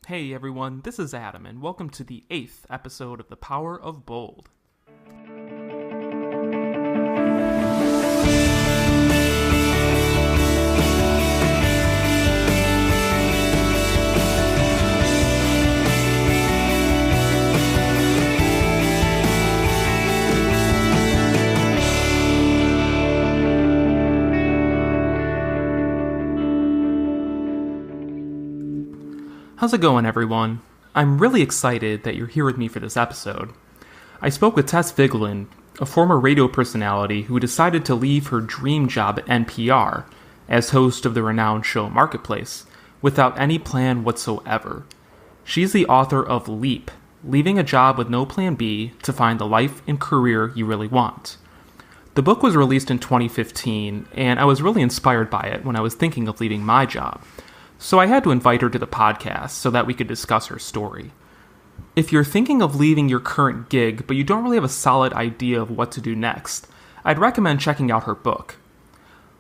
Hey everyone, this is Adam, and welcome to the 8th episode of The Power of Bold. How's it going, everyone? I'm really excited that you're here with me for this episode. I spoke with Tess Vigeland, a former radio personality who decided to leave her dream job at NPR as host of the renowned show Marketplace without any plan whatsoever. She's the author of Leap, Leaving a Job with No Plan B to Find the Life and Career You Really Want. The book was released in 2015, and I was really inspired by it when I was thinking of leaving my job. So I had to invite her to the podcast so that we could discuss her story. If you're thinking of leaving your current gig, but you don't really have a solid idea of what to do next, I'd recommend checking out her book.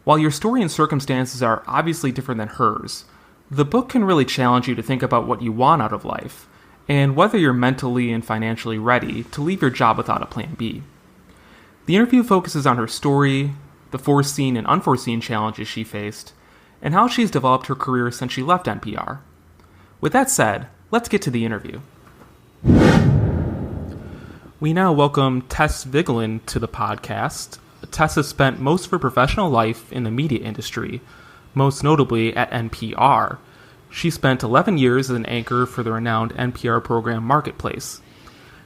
While your story and circumstances are obviously different than hers, the book can really challenge you to think about what you want out of life, and whether you're mentally and financially ready to leave your job without a plan B. The interview focuses on her story, the foreseen and unforeseen challenges she faced, and how she's developed her career since she left NPR. With that said, let's get to the interview. We now welcome Tess Vigeland to the podcast. Tess has spent most of her professional life in the media industry, most notably at NPR. She spent 11 years as an anchor for the renowned NPR program Marketplace.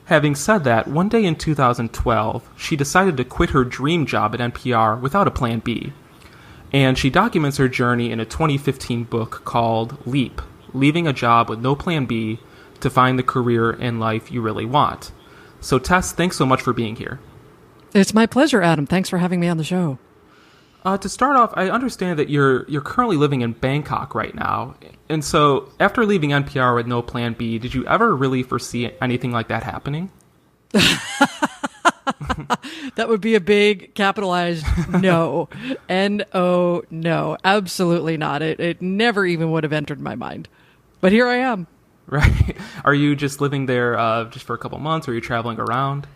Having said that, one day in 2012, she decided to quit her dream job at NPR without a plan B. And she documents her journey in a 2015 book called Leap, Leaving a Job with No Plan B to Find the Career and Life You Really Want. So Tess, thanks so much for being here. It's my pleasure, Adam. Thanks for having me on the show. To start off, I understand that you're currently living in Bangkok right now. And so after leaving NPR with no plan B, did you ever really foresee anything like that happening? That would be a big capitalized no. N-O, no. Absolutely not. It never even would have entered my mind. But here I am. Right. Are you just living there just for a couple months, or are you traveling around?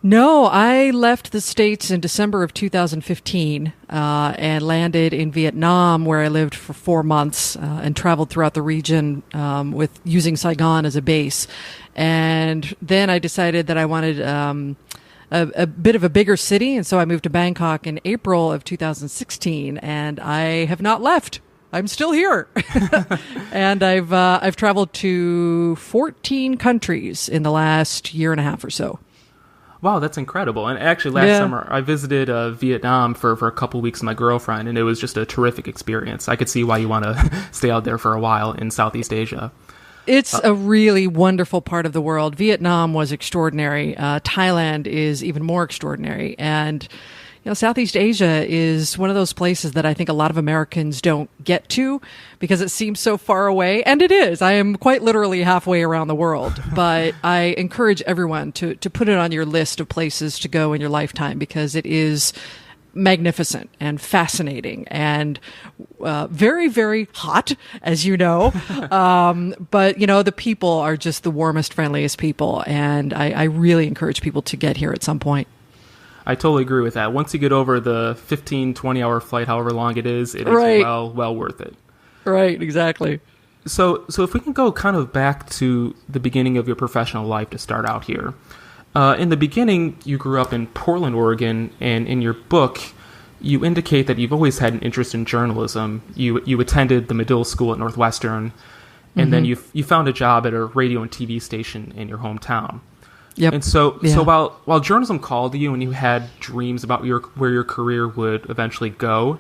No, I left the States in December of 2015 and landed in Vietnam, where I lived for 4 months and traveled throughout the region with using Saigon as a base. And then I decided that I wanted a bit of a bigger city, and so I moved to Bangkok in April of 2016, and I have not left. I'm still here. And I've traveled to 14 countries in the last year and a half or so. Wow, that's incredible. And actually last summer I visited Vietnam for a couple weeks with my girlfriend, and it was just a terrific experience. I could see why you want to stay out there for a while in Southeast Asia. It's a really wonderful part of the world. Vietnam was extraordinary. Thailand is even more extraordinary. And, Southeast Asia is one of those places that I think a lot of Americans don't get to because it seems so far away. And it is. I am quite literally halfway around the world. But I encourage everyone to put it on your list of places to go in your lifetime because it is magnificent and fascinating and very, very hot, as you know. But, the people are just the warmest, friendliest people. And I really encourage people to get here at some point. I totally agree with that. Once you get over the 15, 20-hour flight, however long it is right. well worth it. Right, exactly. So if we can go kind of back to the beginning of your professional life to start out here. In the beginning, you grew up in Portland, Oregon, and in your book, you indicate that you've always had an interest in journalism. You attended the Medill School at Northwestern, and then you found a job at a radio and TV station in your hometown. Yep. And so while journalism called to you and you had dreams about where your career would eventually go,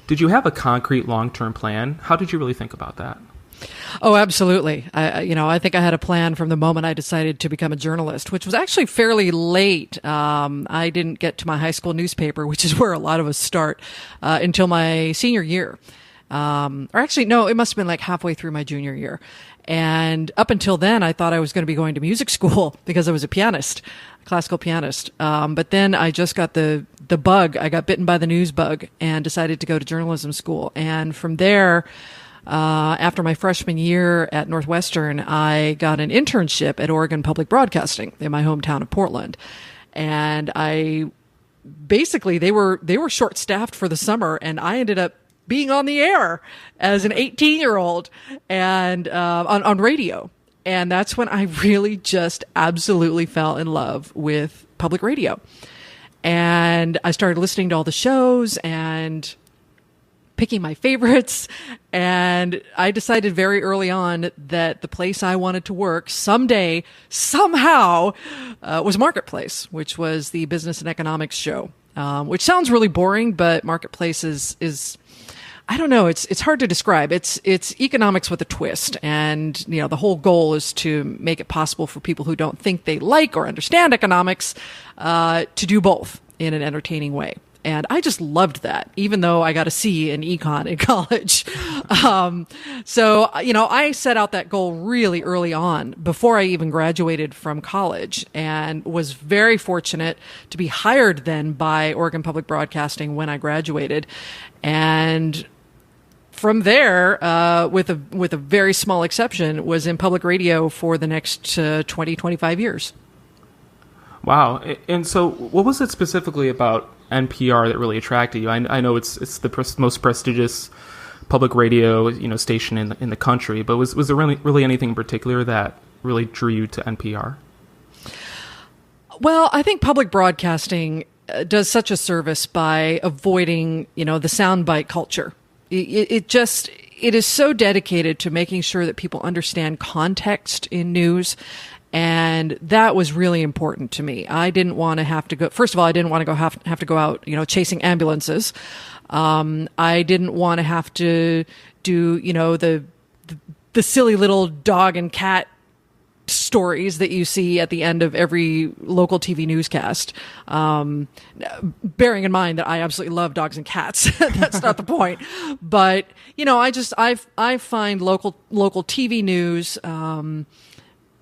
did you have a concrete long-term plan? How did you really think about that? Oh, absolutely. I think I had a plan from the moment I decided to become a journalist, which was actually fairly late. I didn't get to my high school newspaper, which is where a lot of us start, until my senior year. Or actually, no, it must have been like halfway through my junior year. And up until then, I thought I was going to be going to music school because I was a pianist, classical pianist. But then I just got the bug. I got bitten by the news bug and decided to go to journalism school. And from there, After my freshman year at Northwestern, I got an internship at Oregon Public Broadcasting in my hometown of Portland. And they were short-staffed for the summer, and I ended up being on the air as an 18-year-old and on radio. And that's when I really just absolutely fell in love with public radio. And I started listening to all the shows and picking my favorites. And I decided very early on that the place I wanted to work someday, somehow, was Marketplace, which was the business and economics show, which sounds really boring, but Marketplace is I don't know. It's hard to describe. It's economics with a twist. And, the whole goal is to make it possible for people who don't think they like or understand economics, to do both in an entertaining way. And I just loved that, even though I got a C in econ in college. So, I set out that goal really early on before I even graduated from college, and was very fortunate to be hired then by Oregon Public Broadcasting when I graduated. And from there, with a very small exception, was in public radio for the next 20, 25 years. Wow. And so what was it specifically about NPR that really attracted you? I know it's the most prestigious public radio station in the country, but was there really anything in particular that really drew you to NPR? Well, I think public broadcasting does such a service by avoiding the soundbite culture. It is so dedicated to making sure that people understand context in news. And that was really important to me. I didn't want to have to go. First of all, I didn't want to have to go out, chasing ambulances. I didn't want to have to do, the silly little dog and cat stories that you see at the end of every local TV newscast. Bearing in mind that I absolutely love dogs and cats. That's not the point. But, I find local TV news,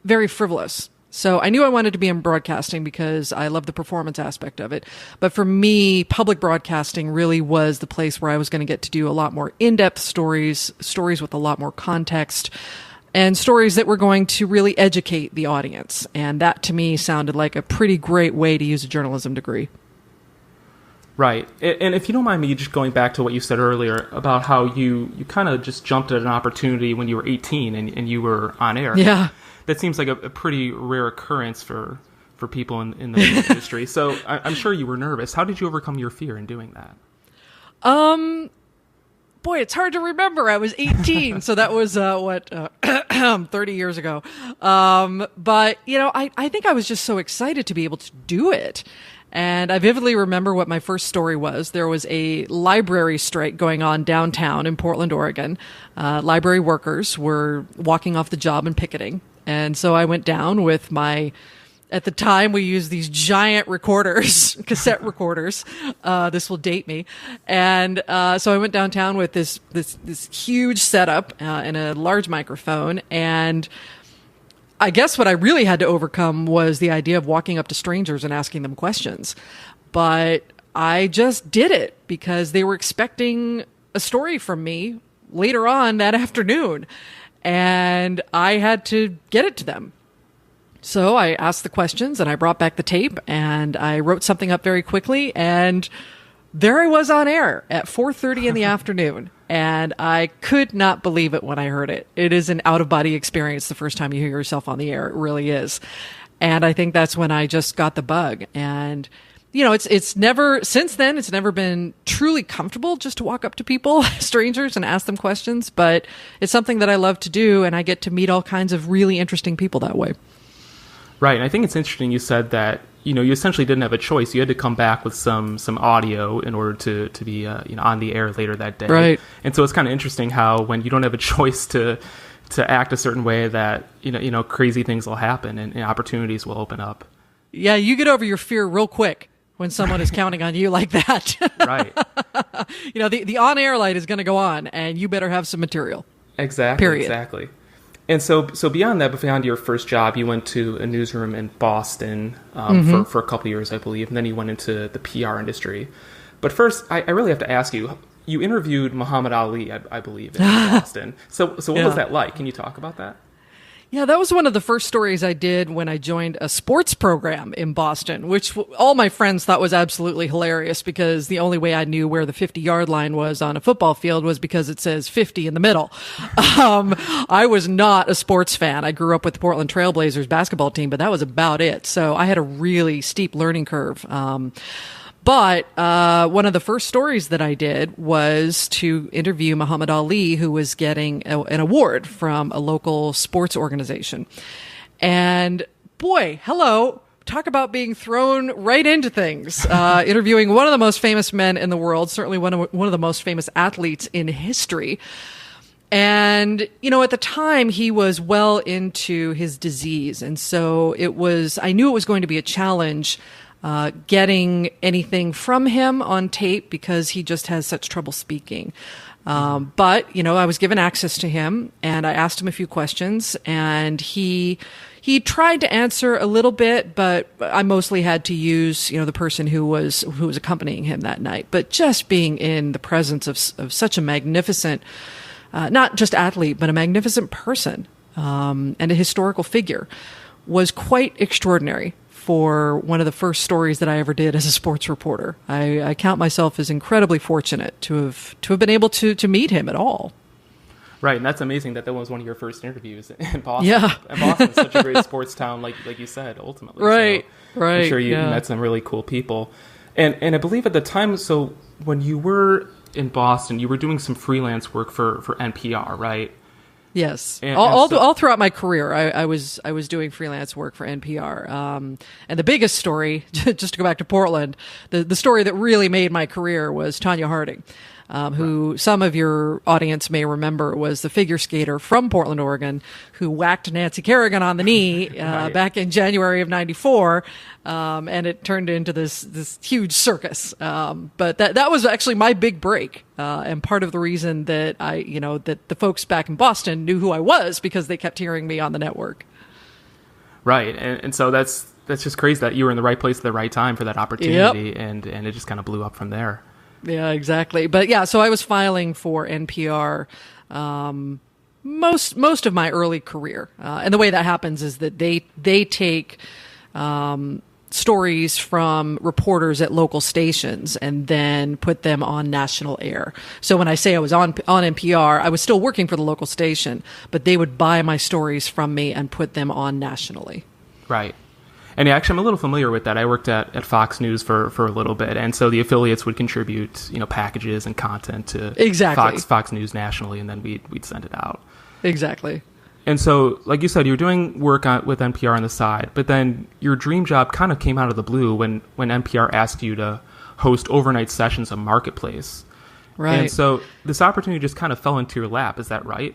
very frivolous. So I knew I wanted to be in broadcasting because I love the performance aspect of it. But for me, public broadcasting really was the place where I was going to get to do a lot more in-depth stories with a lot more context, and stories that were going to really educate the audience. And that to me sounded like a pretty great way to use a journalism degree. Right. And if you don't mind me just going back to what you said earlier about how you kind of just jumped at an opportunity when you were 18 and you were on air. Yeah. That seems like a pretty rare occurrence for people in the industry. So I'm sure you were nervous. How did you overcome your fear in doing that? Boy, it's hard to remember. I was 18, so that was 30 years ago. But I think I was just so excited to be able to do it. And I vividly remember what my first story was. There was a library strike going on downtown in Portland, Oregon. Library workers were walking off the job and picketing. And so I went down with at the time we used these giant recorders, cassette recorders. This will date me. And so I went downtown with this huge setup and a large microphone. And I guess what I really had to overcome was the idea of walking up to strangers and asking them questions. But I just did it because they were expecting a story from me later on that afternoon. And I had to get it to them. So I asked the questions and I brought back the tape and I wrote something up very quickly. And there I was on air at 4:30 in the afternoon. And I could not believe it when I heard it. It is an out-of-body experience the first time you hear yourself on the air. It really is. And I think that's when I just got the bug. And it's never been truly comfortable just to walk up to people, strangers, and ask them questions. But it's something that I love to do, and I get to meet all kinds of really interesting people that way. Right. And I think it's interesting you said that, you essentially didn't have a choice. You had to come back with some audio in order to be on the air later that day. Right. And so it's kind of interesting how when you don't have a choice to act a certain way that, crazy things will happen and opportunities will open up. Yeah, you get over your fear real quick when someone is counting on you like that. Right. The on-air light is going to go on, and you better have some material. Exactly. Period. Exactly. And so beyond that, beyond your first job, you went to a newsroom in Boston for a couple of years, I believe, and then you went into the PR industry. But first, I really have to ask you, you interviewed Muhammad Ali, I believe, in Boston. So what was that like? Can you talk about that? Yeah, that was one of the first stories I did when I joined a sports program in Boston, which all my friends thought was absolutely hilarious because the only way I knew where the 50-yard line was on a football field was because it says 50 in the middle. I was not a sports fan. I grew up with the Portland Trailblazers basketball team, but that was about it. So I had a really steep learning curve. But one of the first stories that I did was to interview Muhammad Ali, who was getting an award from a local sports organization. And boy, hello, talk about being thrown right into things. Interviewing one of the most famous men in the world, certainly one of the most famous athletes in history. And, at the time he was well into his disease. And so I knew it was going to be a challenge getting anything from him on tape because he just has such trouble speaking. But, I was given access to him and I asked him a few questions and he tried to answer a little bit, but I mostly had to use, the person who was accompanying him that night. But just being in the presence of such a magnificent, not just athlete, but a magnificent person, and a historical figure was quite extraordinary. For one of the first stories that I ever did as a sports reporter. I count myself as incredibly fortunate to have been able to meet him at all. Right, and that's amazing that was one of your first interviews in Boston. Yeah. And Boston is such a great sports town, like you said, ultimately. Right, so right. I'm sure you met some really cool people. And I believe at the time, so when you were in Boston, you were doing some freelance work for NPR, right? Yes, all throughout my career, I was doing freelance work for NPR. And the biggest story, just to go back to Portland, the story that really made my career was Tonya Harding, who some of your audience may remember was the figure skater from Portland, Oregon, who whacked Nancy Kerrigan on the knee back in January of '94, and it turned into this huge circus. But that was actually my big break, and part of the reason that that the folks back in Boston knew who I was because they kept hearing me on the network. Right, and so that's just crazy that you were in the right place at the right time for that opportunity, yep. and it just kind of blew up from there. Yeah, exactly. But yeah, so I was filing for NPR most of my early career, and the way that happens is that they take stories from reporters at local stations and then put them on national air. So when I say I was on NPR, I was still working for the local station, but they would buy my stories from me and put them on nationally. Right. And actually, I'm a little familiar with that. I worked at Fox News for a little bit, and so the affiliates would contribute, packages and content to Fox News nationally, and then we'd send it out. Exactly. And so, like you said, you were doing work with NPR on the side, but then your dream job kind of came out of the blue when NPR asked you to host overnight sessions of Marketplace. Right. And so this opportunity just kind of fell into your lap. Is that right?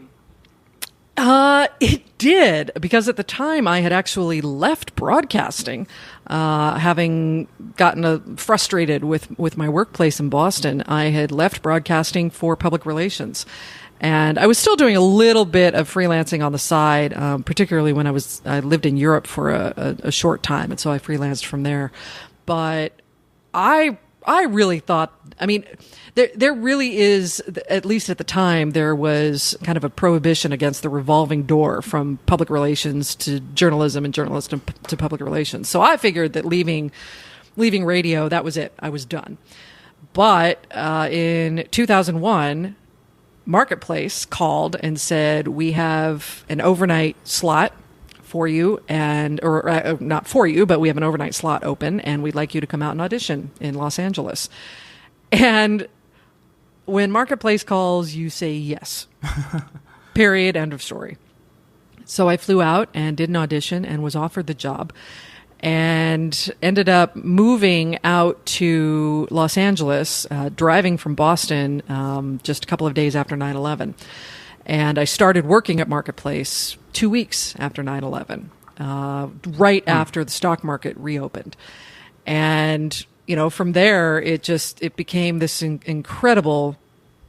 It did, because at the time I had actually left broadcasting, having gotten frustrated with my workplace in Boston. I had left broadcasting for public relations. And I was still doing a little bit of freelancing on the side, particularly when I lived in Europe for a short time. And so I freelanced from there. But I really thought, there really is, at least at the time, there was kind of a prohibition against the revolving door from public relations to journalism and journalism to public relations. So I figured that leaving radio, that was it. I was done. But in 2001, Marketplace called and said, we have an overnight slot for you, or not for you, but we have an overnight slot open, and we'd like you to come out and audition in Los Angeles. And when Marketplace calls, you say yes. Period. End of story. So I flew out and did an audition and was offered the job, and ended up moving out to Los Angeles, driving from Boston just a couple of days after 9/11. And I started working at Marketplace 2 weeks after 9/11, right after the stock market reopened. And, from there, it became this incredible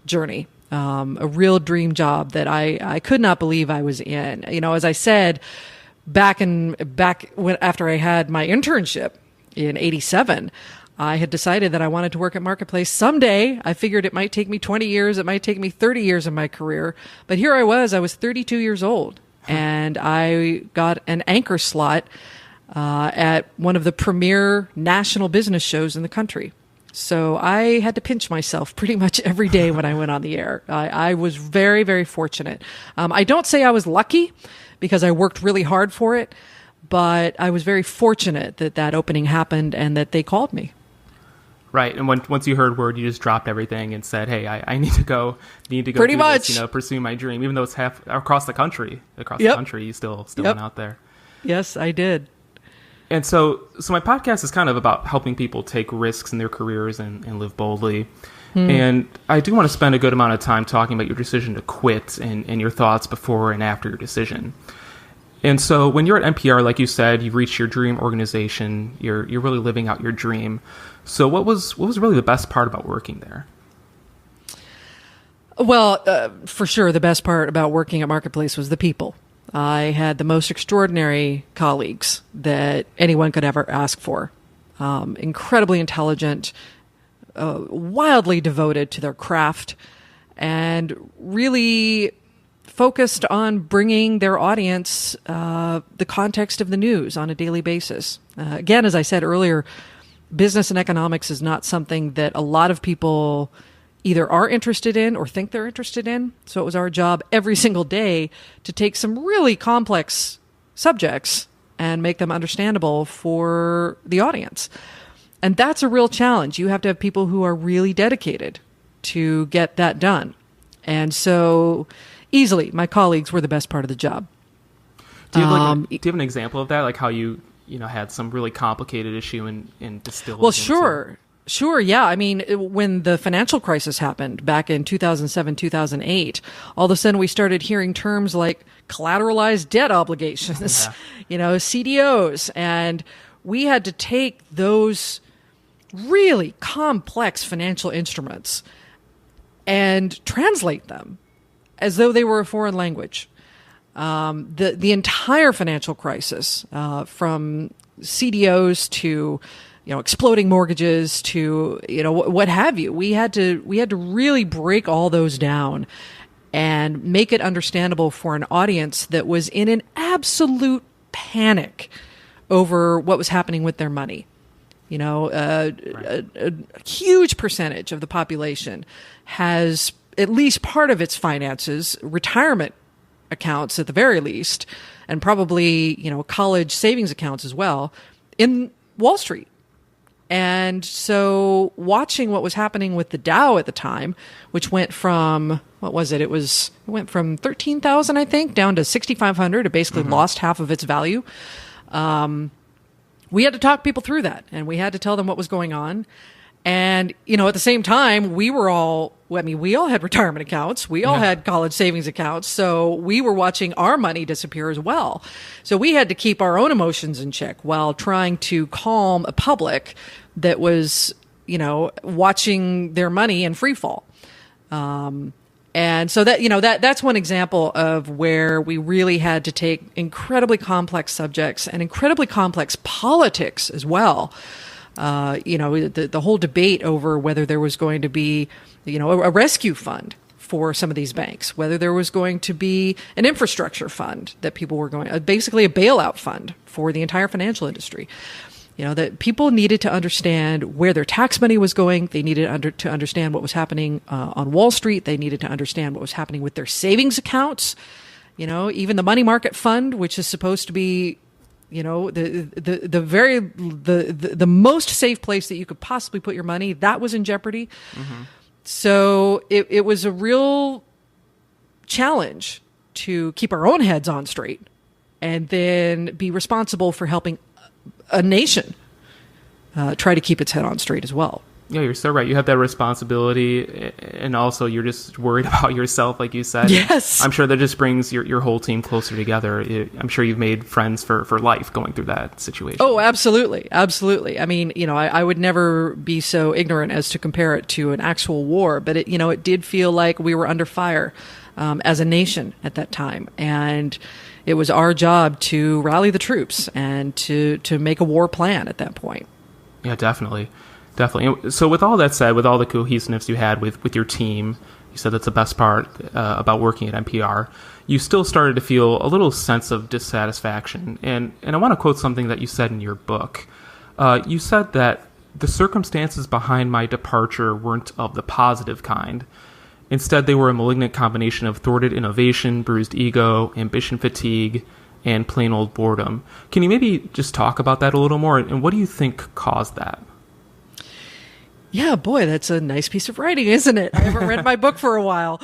journey, a real dream job that I could not believe I was in. As I said, after I had my internship in '87, I had decided that I wanted to work at Marketplace someday. I figured it might take me 20 years. It might take me 30 years in my career. But here I was 32 years old, and I got an anchor slot at one of the premier national business shows in the country. So I had to pinch myself pretty much every day when I went on the air. I was very, very fortunate. I don't say I was lucky because I worked really hard for it, but I was very fortunate that that opening happened and that they called me. Right, and once you heard word, you just dropped everything and said, "Hey, I need to go Pretty much. this, pursue my dream." Even though it's half across the country, you still went out there. Yes, I did. And so my podcast is kind of about helping people take risks in their careers and live boldly. And I do want to spend a good amount of time talking about your decision to quit and your thoughts before and after your decision. And so when you're at NPR, like you said, you've reached your dream organization. You're really living out your dream. So what was really the best part about working there? Well, for sure, the best part about working at Marketplace was the people. I had the most extraordinary colleagues that anyone could ever ask for. Incredibly intelligent, wildly devoted to their craft, and really focused on bringing their audience the context of the news on a daily basis. Again, as I said earlier, business and economics is not something that a lot of people either are interested in or think they're interested in. So it was our job every single day to take some really complex subjects and make them understandable for the audience. And that's a real challenge. You have to have people who are really dedicated to get that done. And so easily, my colleagues were the best part of the job. Do you have an example of that? Like how you had some really complicated issue and distilled? Well, Sure, yeah. I mean, when the financial crisis happened back in 2007, 2008, all of a sudden we started hearing terms like collateralized debt obligations, CDOs. And we had to take those really complex financial instruments and translate them as though they were a foreign language. The entire financial crisis, from CDOs to exploding mortgages to, what have you. We had to really break all those down and make it understandable for an audience that was in an absolute panic over what was happening with their money. A huge percentage of the population has at least part of its finances, retirement accounts at the very least, and probably, college savings accounts as well, in Wall Street. And so watching what was happening with the Dow at the time, which went from, what was it? It went from 13,000, I think, down to 6,500. It basically lost half of its value. We had to talk people through that, and we had to tell them what was going on. And, at the same time, we all had retirement accounts. We all had college savings accounts. So we were watching our money disappear as well. So we had to keep our own emotions in check while trying to calm a public that was, watching their money in free fall. And so that's one example of where we really had to take incredibly complex subjects and incredibly complex politics as well. The whole debate over whether there was going to be, a rescue fund for some of these banks, whether there was going to be an infrastructure fund that people were basically a bailout fund for the entire financial industry. That people needed to understand where their tax money was going. They needed to understand what was happening on Wall Street. They needed to understand what was happening with their savings accounts. Even the money market fund, which is supposed to be the most safe place that you could possibly put your money, that was in jeopardy. So it was a real challenge to keep our own heads on straight and then be responsible for helping a nation try to keep its head on straight as well. Yeah, you're so right. You have that responsibility, and also you're just worried about yourself, like you said. Yes. I'm sure that just brings your whole team closer together. I'm sure you've made friends for life going through that situation. Oh, absolutely. Absolutely. I mean, I would never be so ignorant as to compare it to an actual war, but it did feel like we were under fire as a nation at that time. And it was our job to rally the troops and to make a war plan at that point. Yeah, definitely. Definitely. So with all that said, with all the cohesiveness you had with your team, you said that's the best part about working at NPR, you still started to feel a little sense of dissatisfaction. And I want to quote something that you said in your book. You said that the circumstances behind my departure weren't of the positive kind. Instead, they were a malignant combination of thwarted innovation, bruised ego, ambition fatigue, and plain old boredom. Can you maybe just talk about that a little more? And what do you think caused that? Yeah, boy, that's a nice piece of writing, isn't it? I haven't read my book for a while.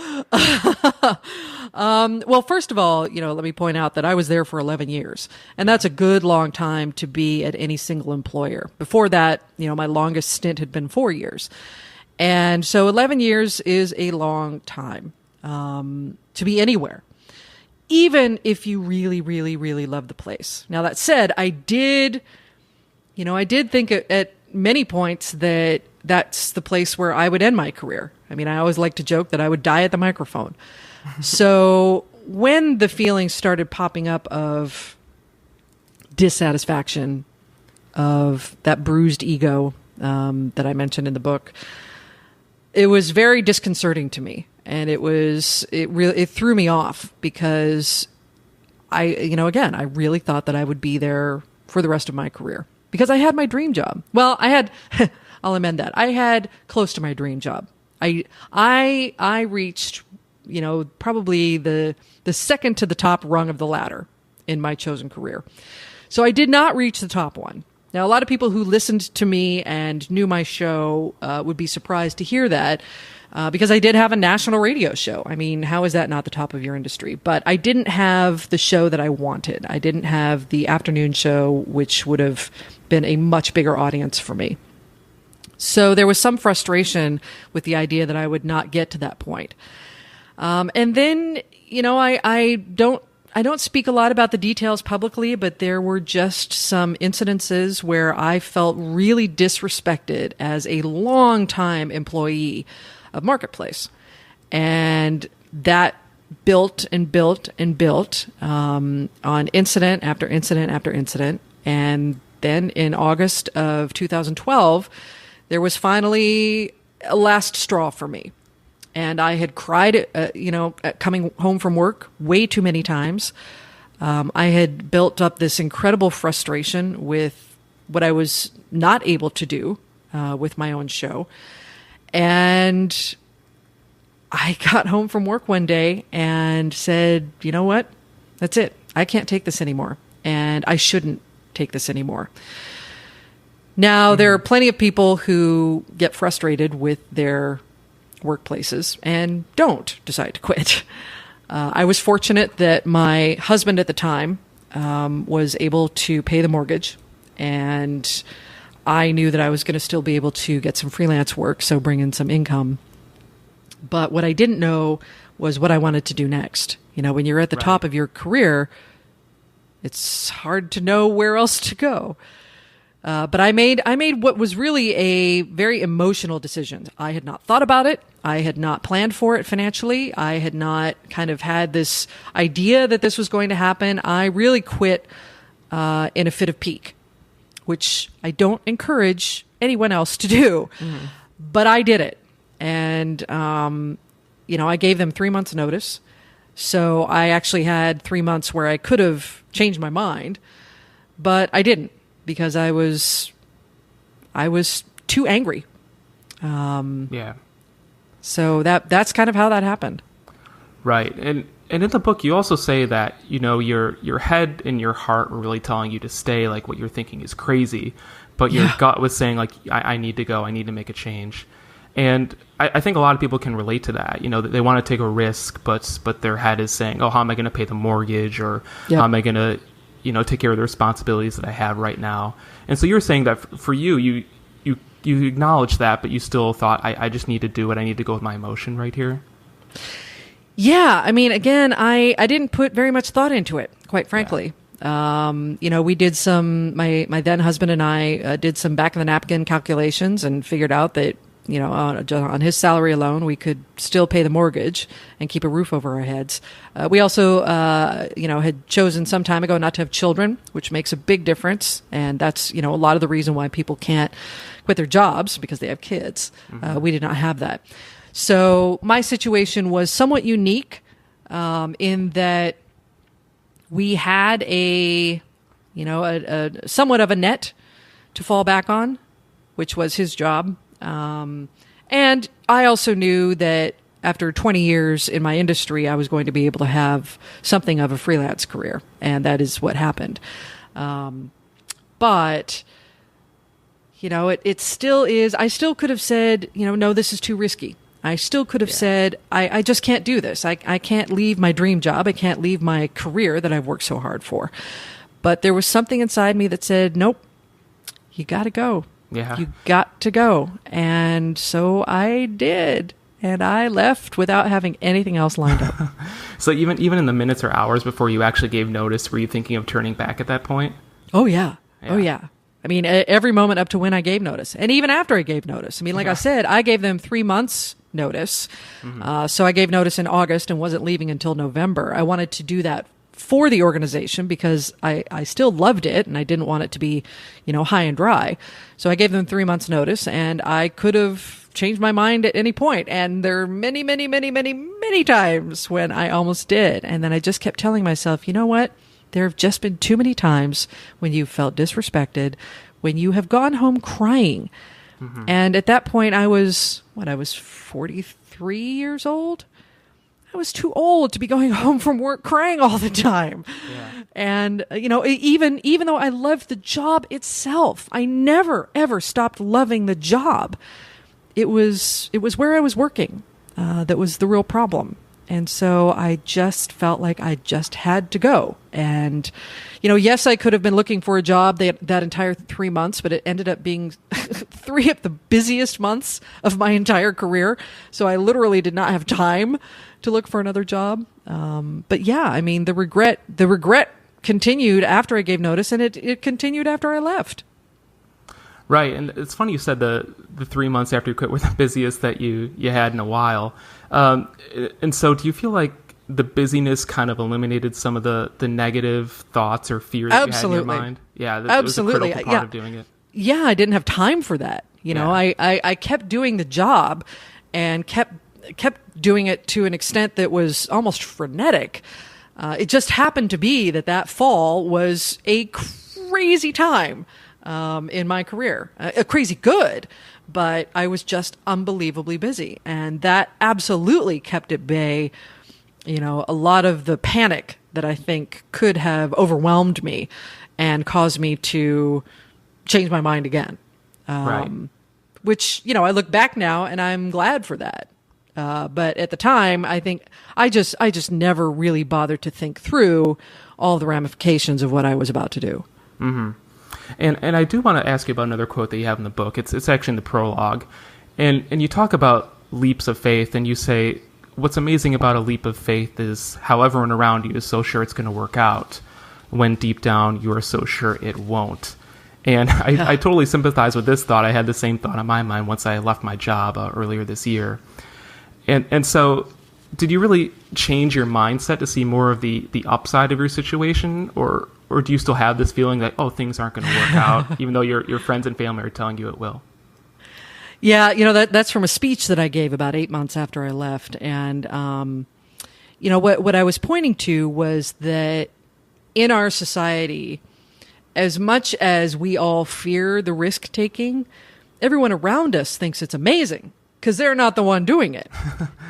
Well, first of all, let me point out that I was there for 11 years, and that's a good long time to be at any single employer. Before that, my longest stint had been 4 years. And so 11 years is a long time to be anywhere, even if you really, really, really love the place. Now, that said, I did think at many points that that's the place where I would end my career. I mean, I always like to joke that I would die at the microphone. So when the feelings started popping up of dissatisfaction, of that bruised ego that I mentioned in the book, it was very disconcerting to me. And it threw me off because I really thought that I would be there for the rest of my career because I had my dream job. Well, I'll amend that. I had close to my dream job. I reached, probably the second to the top rung of the ladder in my chosen career. So I did not reach the top one. Now, a lot of people who listened to me and knew my show would be surprised to hear that because I did have a national radio show. I mean, how is that not the top of your industry? But I didn't have the show that I wanted. I didn't have the afternoon show, which would have been a much bigger audience for me. So there was some frustration with the idea that I would not get to that point. And then, I don't speak a lot about the details publicly, but there were just some incidences where I felt really disrespected as a longtime employee of Marketplace. And that built and built and built on incident after incident after incident. And then in August of 2012, there was finally a last straw for me. And I had cried, coming home from work way too many times. I had built up this incredible frustration with what I was not able to do with my own show. And I got home from work one day and said, you know what? That's it. I can't take this anymore. And I shouldn't take this anymore. Now, there are plenty of people who get frustrated with their workplaces and don't decide to quit. I was fortunate that my husband at the time was able to pay the mortgage, and I knew that I was going to still be able to get some freelance work, so bring in some income. But what I didn't know was what I wanted to do next. When you're at the top of your career, it's hard to know where else to go. But I made what was really a very emotional decision. I had not thought about it. I had not planned for it financially. I had not kind of had this idea that this was going to happen. I really quit in a fit of pique, which I don't encourage anyone else to do. Mm-hmm. But I did it. And, I gave them 3 months notice. So I actually had 3 months where I could have changed my mind, but I didn't. Because I was too angry. Yeah. So that's kind of how that happened. Right. And in the book, you also say that, your head and your heart were really telling you to stay, like what you're thinking is crazy. But your gut was saying, like, I need to go. I need to make a change. And I think a lot of people can relate to that. They want to take a risk, but their head is saying, oh, how am I going to pay the mortgage? Or how am I going to take care of the responsibilities that I have right now. And so you're saying that for you acknowledge that, but you still thought, I just need to do it. I need to go with my emotion right here. Yeah. I mean, again, I didn't put very much thought into it, quite frankly. Yeah. We did my then husband and I did some back of the napkin calculations and figured out that, on his salary alone, we could still pay the mortgage and keep a roof over our heads. We also, had chosen some time ago not to have children, which makes a big difference. And that's, a lot of the reason why people can't quit their jobs because they have kids. We did not have that. So my situation was somewhat unique in that we had a somewhat of a net to fall back on, which was his job. And I also knew that after 20 years in my industry, I was going to be able to have something of a freelance career. And that is what happened. But, it still is. I still could have said, no, this is too risky. I still could have said, I just can't do this. I can't leave my dream job. I can't leave my career that I've worked so hard for. But there was something inside me that said, nope, you got to go. Yeah. You got to go. And so I did. And I left without having anything else lined up. So even in the minutes or hours before you actually gave notice, were you thinking of turning back at that point? Oh, yeah. Oh, yeah. I mean, every moment up to when I gave notice. And even after I gave notice. I mean, like I said, I gave them 3 months notice. So I gave notice in August and wasn't leaving until November. I wanted to do that for the organization because I still loved it and I didn't want it to be, high and dry. So I gave them 3 months notice and I could have changed my mind at any point. And there are many, many, many, many, many times when I almost did. And then I just kept telling myself, you know what? There have just been too many times when you felt disrespected, when you have gone home crying. And at that point I was 43 years old. I was too old to be going home from work crying all the time. Yeah. And, even though I loved the job itself, I never, ever stopped loving the job. It was where I was working that was the real problem. And so I just felt like I just had to go. And, yes, I could have been looking for a job that entire 3 months, but it ended up being 3 of the busiest months of my entire career. So I literally did not have time to look for another job. But yeah, I mean, the regret continued after I gave notice, and it continued after I left. Right. And it's funny you said the 3 months after you quit were the busiest that you had in a while. And so do you feel like the busyness kind of eliminated some of the negative thoughts or fears that you had in your mind? Yeah, that was a critical part of doing it. Yeah, I didn't have time for that. I kept doing the job and kept doing it to an extent that was almost frenetic. It just happened to be that fall was a crazy time in my career, crazy good, but I was just unbelievably busy, and that absolutely kept at bay, a lot of the panic that I think could have overwhelmed me and caused me to change my mind again. Right. Which, I look back now and I'm glad for that. But at the time, I think I just never really bothered to think through all the ramifications of what I was about to do. Mm-hmm. And I do want to ask you about another quote that you have in the book. It's actually in the prologue. And you talk about leaps of faith, and you say, what's amazing about a leap of faith is how everyone around you is so sure it's going to work out, when deep down you are so sure it won't. And I totally sympathize with this thought. I had the same thought on my mind once I left my job earlier this year. And so did you really change your mindset to see more of the upside of your situation, or do you still have this feeling that, things aren't going to work out, even though your friends and family are telling you it will? Yeah, that's from a speech that I gave about 8 months after I left. And, what I was pointing to was that in our society, as much as we all fear the risk taking, everyone around us thinks it's amazing because they're not the one doing it.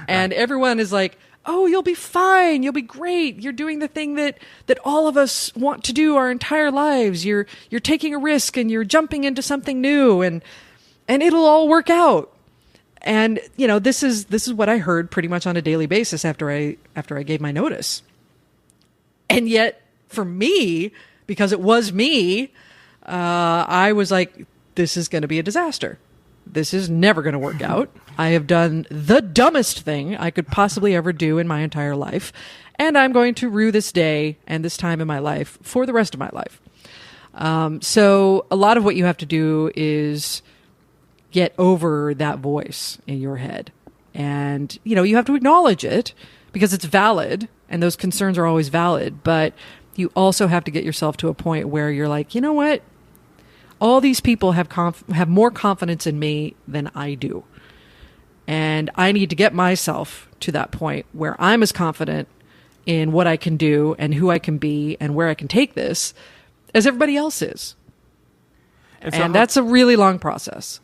And everyone is like, oh, you'll be fine. You'll be great. You're doing the thing that all of us want to do our entire lives. You're taking a risk and you're jumping into something new, and it'll all work out. And, this is what I heard pretty much on a daily basis after I gave my notice. And yet for me, because it was me, I was like, this is going to be a disaster. This is never going to work out. I have done the dumbest thing I could possibly ever do in my entire life, and I'm going to rue this day and this time in my life for the rest of my life. So a lot of what you have to do is, get over that voice in your head. And, you have to acknowledge it because it's valid and those concerns are always valid. But you also have to get yourself to a point where you're like, you know what? All these people have more confidence in me than I do. And I need to get myself to that point where I'm as confident in what I can do and who I can be and where I can take this as everybody else is. And that's a really long process.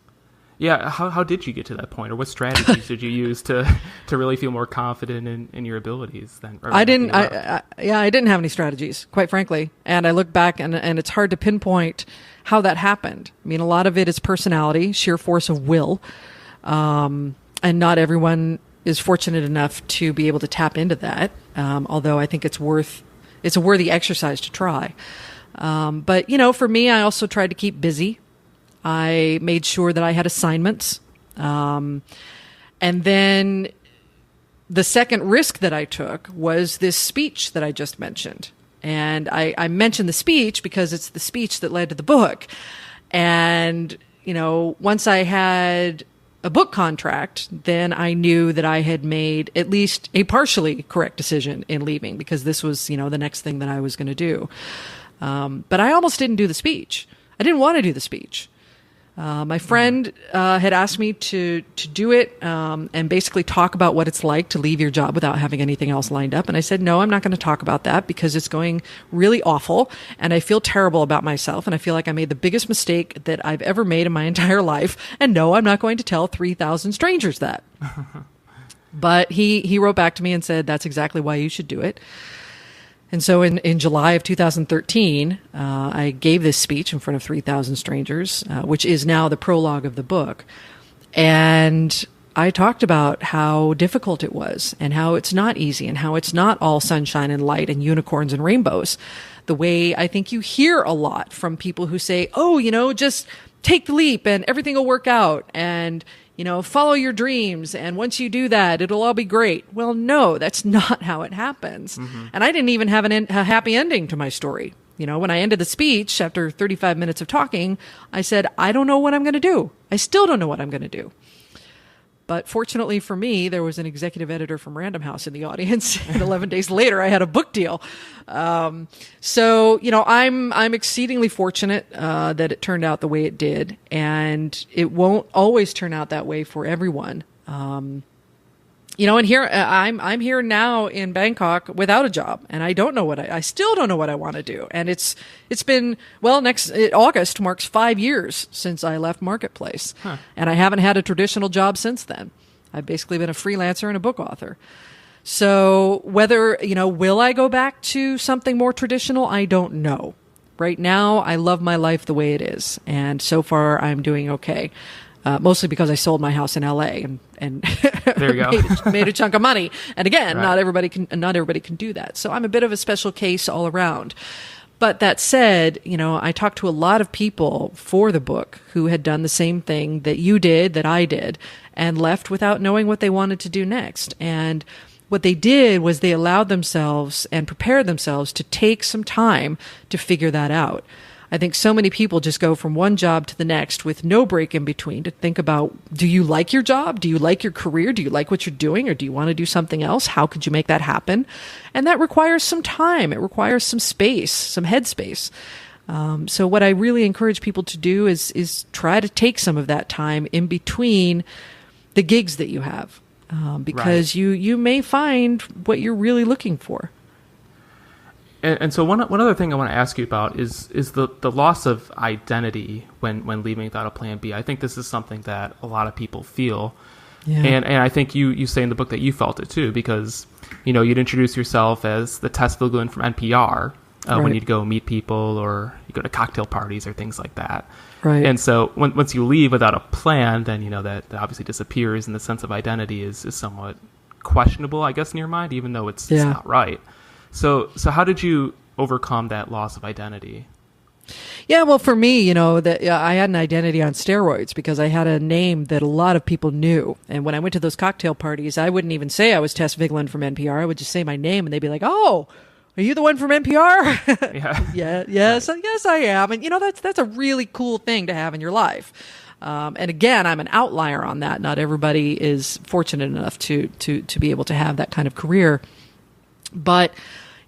Yeah. How did you get to that point, or what strategies did you use to really feel more confident in your abilities? I didn't have any strategies, quite frankly. And I look back and it's hard to pinpoint how that happened. I mean, a lot of it is personality, sheer force of will. And not everyone is fortunate enough to be able to tap into that. Although I think it's a worthy exercise to try. But for me, I also tried to keep busy. I made sure that I had assignments. And then the second risk that I took was this speech that I just mentioned. And I mentioned the speech because it's the speech that led to the book. And, once I had a book contract, then I knew that I had made at least a partially correct decision in leaving, because this was, the next thing that I was going to do. But I almost didn't do the speech. I didn't want to do the speech. My friend had asked me to do it and basically talk about what it's like to leave your job without having anything else lined up. And I said, no, I'm not going to talk about that because it's going really awful. And I feel terrible about myself. And I feel like I made the biggest mistake that I've ever made in my entire life. And no, I'm not going to tell 3,000 strangers that. But he wrote back to me and said, that's exactly why you should do it. And so in July of 2013, I gave this speech in front of 3,000 strangers, which is now the prologue of the book. And I talked about how difficult it was and how it's not easy and how it's not all sunshine and light and unicorns and rainbows. The way I think you hear a lot from people who say, oh, just take the leap and everything will work out. And follow your dreams. And once you do that, it'll all be great. Well, no, that's not how it happens. Mm-hmm. And I didn't even have a happy ending to my story. When I ended the speech after 35 minutes of talking, I said, I don't know what I'm going to do. I still don't know what I'm going to do. But fortunately for me, there was an executive editor from Random House in the audience. And 11 days later, I had a book deal. So, I'm exceedingly fortunate that it turned out the way it did. And it won't always turn out that way for everyone. And here I'm here now in Bangkok without a job, and I don't know I still don't know what I want to do. And it's been, next August marks 5 years since I left Marketplace, and I haven't had a traditional job since then. I've basically been a freelancer and a book author. So whether, will I go back to something more traditional? I don't know. Right now, I love my life the way it is, and so far I'm doing okay. Mostly because I sold my house in LA and there you go. made a chunk of money. And again, right. not everybody can do that. So I'm a bit of a special case all around. But that said, I talked to a lot of people for the book who had done the same thing that you did, that I did, and left without knowing what they wanted to do next. And what they did was they allowed themselves and prepared themselves to take some time to figure that out. I think so many people just go from one job to the next with no break in between to think about, do you like your job? Do you like your career? Do you like what you're doing? Or do you want to do something else? How could you make that happen? And that requires some time. It requires some space, some headspace. So what I really encourage people to do is try to take some of that time in between the gigs that you have, because right. you may find what you're really looking for. And so one other thing I want to ask you about is the loss of identity when leaving without a plan B. I think this is something that a lot of people feel. Yeah. And I think you say in the book that you felt it too, because, you'd introduce yourself as the Tess Vigeland from NPR right. when you'd go meet people or you go to cocktail parties or things like that. Right. And so once you leave without a plan, then, that obviously disappears, and the sense of identity is somewhat questionable, I guess, in your mind, even though it's not right. So how did you overcome that loss of identity? Yeah, well, for me, I had an identity on steroids because I had a name that a lot of people knew. And when I went to those cocktail parties, I wouldn't even say I was Tess Vigeland from NPR. I would just say my name, and they'd be like, "Oh, are you the one from NPR?" Yeah. Yes, right. Yes, I am. And that's a really cool thing to have in your life. And again, I'm an outlier on that. Not everybody is fortunate enough to be able to have that kind of career. But,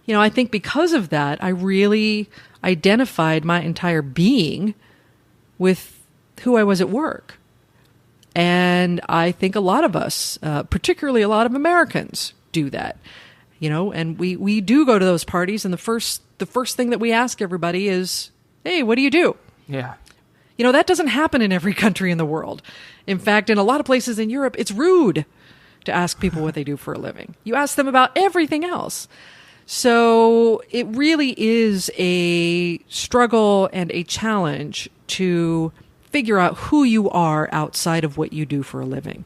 I think because of that, I really identified my entire being with who I was at work. And I think a lot of us, particularly a lot of Americans, do that. And we do go to those parties, and the first thing that we ask everybody is, "Hey, what do you do?" Yeah. That doesn't happen in every country in the world. In fact, in a lot of places in Europe, it's rude to ask people what they do for a living. You ask them about everything else. So it really is a struggle and a challenge to figure out who you are outside of what you do for a living.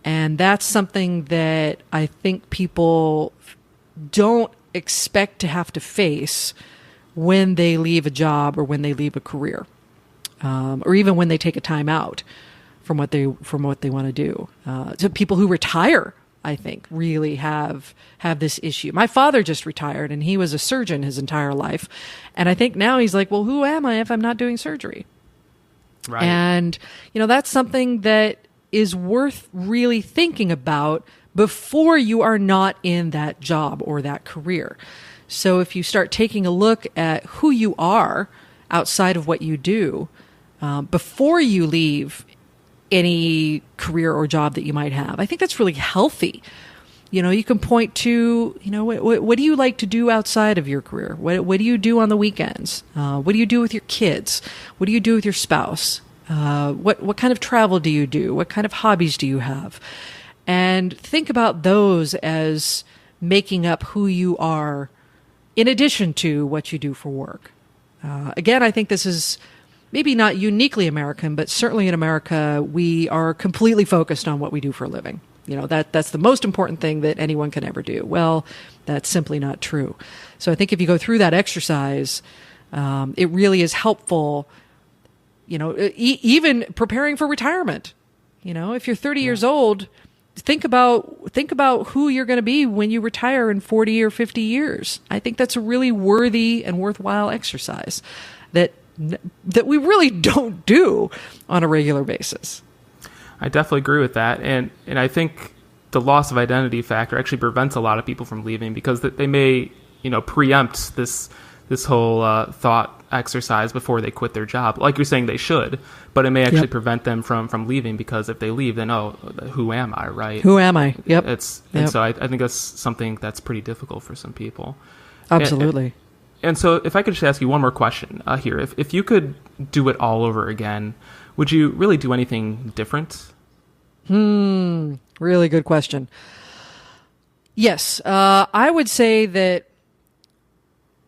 And that's something that I think people don't expect to have to face when they leave a job or when they leave a career, or even when they take a time out from what they want to do. So people who retire, I think, really have this issue. My father just retired, and he was a surgeon his entire life. And I think now he's like, well, who am I if I'm not doing surgery? Right. And, that's something that is worth really thinking about before you are not in that job or that career. So if you start taking a look at who you are outside of what you do, before you leave any career or job that you might have, I think that's really healthy. You can point to, what do you like to do outside of your career? What do you do on the weekends? What do you do with your kids? What do you do with your spouse? What kind of travel do you do? What kind of hobbies do you have? And think about those as making up who you are in addition to what you do for work. Again, I think this is maybe not uniquely American, but certainly in America, we are completely focused on what we do for a living. That's the most important thing that anyone can ever do. Well, that's simply not true. So I think if you go through that exercise, it really is helpful, even preparing for retirement. If you're 30 years old, think about who you're going to be when you retire in 40 or 50 years. I think that's a really worthy and worthwhile exercise that we really don't do on a regular basis. I definitely agree with that. And I think the loss of identity factor actually prevents a lot of people from leaving because they may, preempt this whole thought exercise before they quit their job. Like you're saying, they should, but it may actually prevent them from leaving because if they leave, then, who am I, right? Who am I? Yep. And so I think that's something that's pretty difficult for some people. Absolutely. And so if I could just ask you one more question here. If you could do it all over again, would you really do anything different? Really good question. Yes. I would say that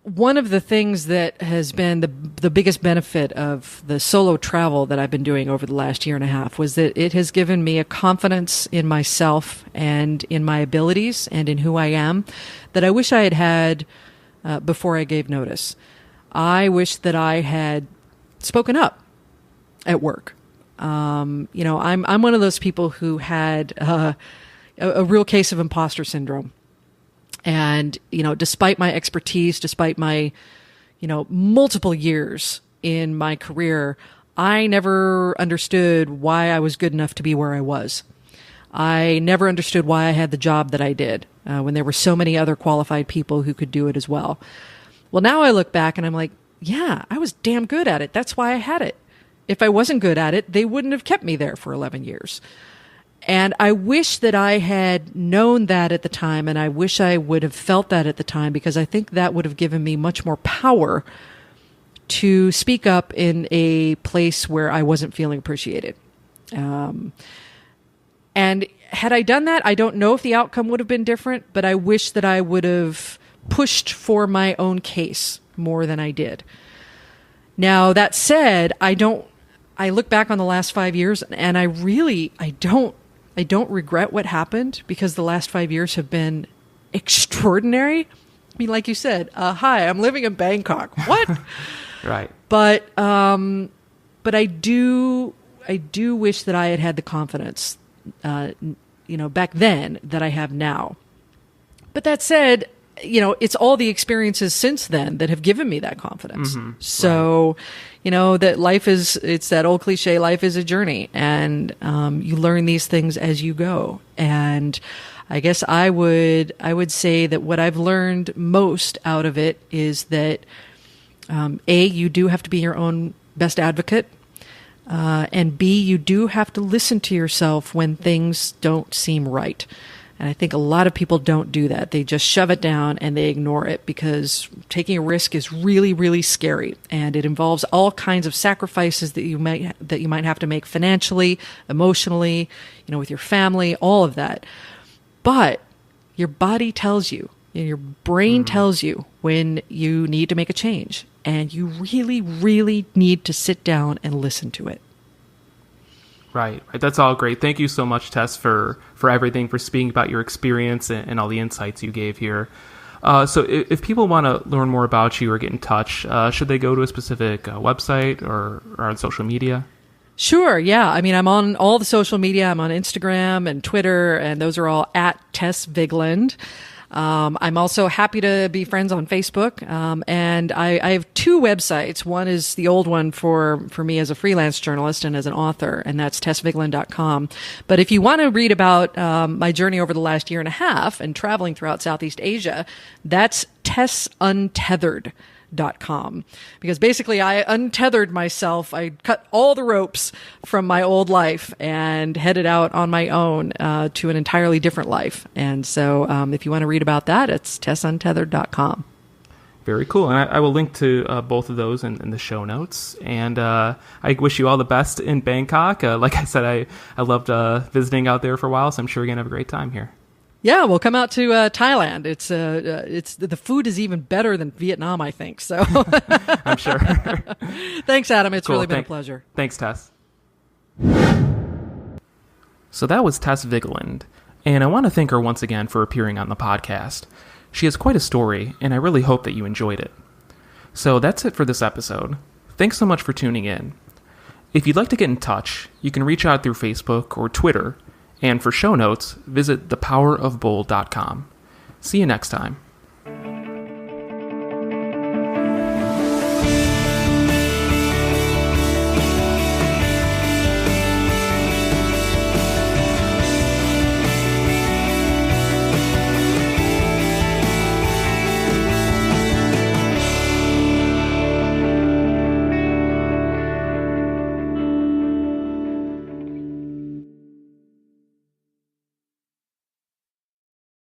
one of the things that has been the biggest benefit of the solo travel that I've been doing over the last year and a half was that it has given me a confidence in myself and in my abilities and in who I am that I wish I had before I gave notice. I wish that I had spoken up at work. I'm one of those people who had a real case of imposter syndrome. And, despite my expertise, despite my, multiple years in my career, I never understood why I was good enough to be where I was. I never understood why I had the job that I did when there were so many other qualified people who could do it as well. Well, now I look back and I'm like, yeah, I was damn good at it. That's why I had it. If I wasn't good at it, they wouldn't have kept me there for 11 years. And I wish that I had known that at the time, and I wish I would have felt that at the time, because I think that would have given me much more power to speak up in a place where I wasn't feeling appreciated. And had I done that, I don't know if the outcome would have been different, but I wish that I would have pushed for my own case more than I did. Now, that said, I look back on the last 5 years, and I don't regret what happened, because the last 5 years have been extraordinary. I mean, like you said, hi, I'm living in Bangkok. What? Right. But I do wish that I had the confidence, back then that I have now. But that said, it's all the experiences since then that have given me that confidence. So, that it's that old cliche, life is a journey, and you learn these things as you go. And I guess I would say that what I've learned most out of it is that, you do have to be your own best advocate. And B, you do have to listen to yourself when things don't seem right. And I think a lot of people don't do that. They just shove it down and they ignore it because taking a risk is really, really scary. And it involves all kinds of sacrifices that you might have to make financially, emotionally, with your family, all of that. But your body tells you, your brain tells you when you need to make a change. And you really, really need to sit down and listen to it. Right. That's all great. Thank you so much, Tess, for everything, for speaking about your experience and all the insights you gave here. So if people want to learn more about you or get in touch, should they go to a specific website or on social media? Sure. Yeah. I mean, I'm on all the social media. I'm on Instagram and Twitter, and those are all at Tess Vigeland. I'm also happy to be friends on Facebook. And I have two websites. One is the old one for me as a freelance journalist and as an author, and that's tessvigeland.com. But if you want to read about my journey over the last year and a half and traveling throughout Southeast Asia, that's tessuntethered.com. Because basically I untethered myself. I cut all the ropes from my old life and headed out on my own to an entirely different life. And so if you want to read about that, it's tessuntethered.com. Very cool. And I will link to both of those in the show notes. And I wish you all the best in Bangkok. Like I said, I loved visiting out there for a while, so I'm sure you're going to have a great time here. Yeah, we'll come out to Thailand. It's the food is even better than Vietnam, I think. So I'm sure. Thanks, Adam. It's cool. really been a pleasure. Thanks, Tess. So that was Tess Vigeland, and I want to thank her once again for appearing on the podcast. She has quite a story, and I really hope that you enjoyed it. So that's it for this episode. Thanks so much for tuning in. If you'd like to get in touch, you can reach out through Facebook or Twitter. And for show notes, visit thepowerofbold.com. See you next time.